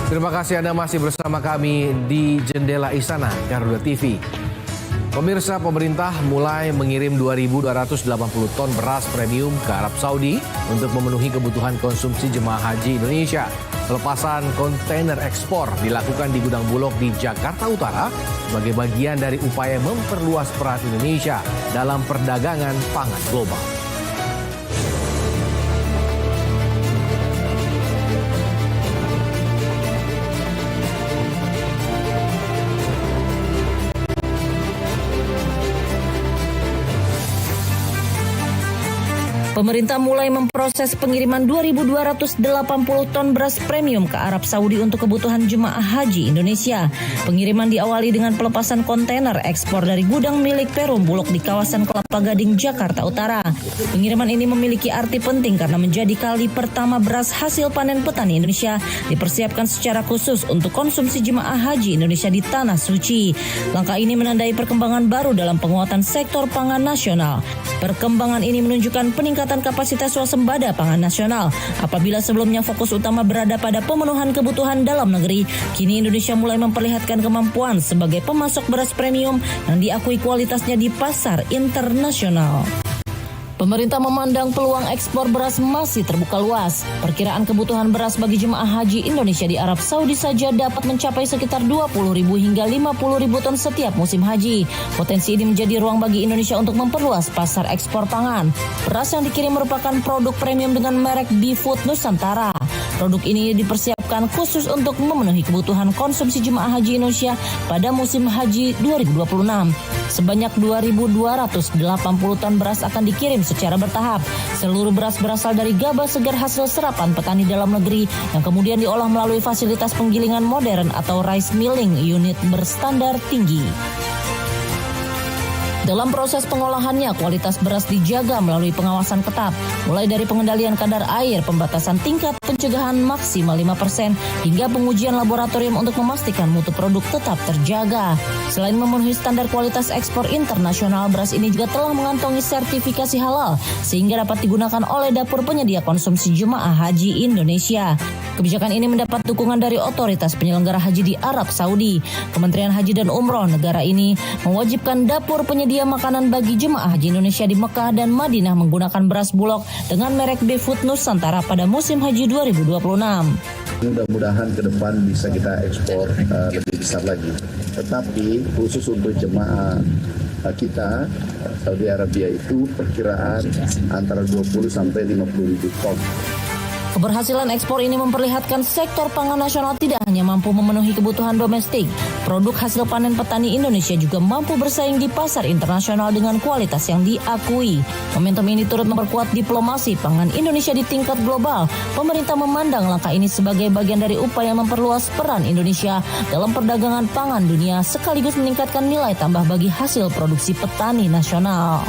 Terima kasih Anda masih bersama kami di Jendela Istana Garuda TV. Pemirsa, pemerintah mulai mengirim 2.280 ton beras premium ke Arab Saudi untuk memenuhi kebutuhan konsumsi jemaah haji Indonesia. Pelepasan kontainer ekspor dilakukan di gudang Bulog di Jakarta Utara sebagai bagian dari upaya memperluas peran Indonesia dalam perdagangan pangan global. Pemerintah mulai memproses pengiriman 2.280 ton beras premium ke Arab Saudi untuk kebutuhan jemaah haji Indonesia. Pengiriman diawali dengan pelepasan kontainer ekspor dari gudang milik Perum Bulog di kawasan Kelapa Gading, Jakarta Utara. Pengiriman ini memiliki arti penting karena menjadi kali pertama beras hasil panen petani Indonesia dipersiapkan secara khusus untuk konsumsi jemaah haji Indonesia di Tanah Suci. Langkah ini menandai perkembangan baru dalam penguatan sektor pangan nasional. Perkembangan ini menunjukkan peningkatan kapasitas swasembada pangan nasional. Apabila sebelumnya fokus utama berada pada pemenuhan kebutuhan dalam negeri, kini Indonesia mulai memperlihatkan kemampuan sebagai pemasok beras premium yang diakui kualitasnya di pasar internasional. Pemerintah memandang peluang ekspor beras masih terbuka luas. Perkiraan kebutuhan beras bagi jemaah haji Indonesia di Arab Saudi saja dapat mencapai sekitar 20.000 hingga 50.000 ton setiap musim haji. Potensi ini menjadi ruang bagi Indonesia untuk memperluas pasar ekspor pangan. Beras yang dikirim merupakan produk premium dengan merek B-Food Nusantara. Produk ini dipersiapkan khusus untuk memenuhi kebutuhan konsumsi jemaah haji Indonesia pada musim haji 2026. Sebanyak 2.280 ton beras akan dikirim secara bertahap. Seluruh beras berasal dari gabah segar hasil serapan petani dalam negeri yang kemudian diolah melalui fasilitas penggilingan modern atau rice milling unit berstandar tinggi. Dalam proses pengolahannya, kualitas beras dijaga melalui pengawasan ketat, mulai dari pengendalian kadar air, pembatasan tingkat pencegahan maksimal 5%, hingga pengujian laboratorium untuk memastikan mutu produk tetap terjaga. Selain memenuhi standar kualitas ekspor internasional, beras ini juga telah mengantongi sertifikasi halal, sehingga dapat digunakan oleh dapur penyedia konsumsi jemaah haji Indonesia. Kebijakan ini mendapat dukungan dari otoritas penyelenggara haji di Arab Saudi. Kementerian Haji dan Umroh negara ini mewajibkan dapur penyedia makanan bagi jemaah haji Indonesia di Mekah dan Madinah menggunakan beras Bulog dengan merek B-Food Nusantara pada musim haji 2026. Mudah-mudahan ke depan bisa kita ekspor lebih besar lagi. Tetapi khusus untuk jemaah kita, Saudi Arabia itu perkiraan antara 20 sampai 50 ribu ton. Keberhasilan ekspor ini memperlihatkan sektor pangan nasional tidak hanya mampu memenuhi kebutuhan domestik, produk hasil panen petani Indonesia juga mampu bersaing di pasar internasional dengan kualitas yang diakui. Momentum ini turut memperkuat diplomasi pangan Indonesia di tingkat global. Pemerintah memandang langkah ini sebagai bagian dari upaya memperluas peran Indonesia dalam perdagangan pangan dunia sekaligus meningkatkan nilai tambah bagi hasil produksi petani nasional.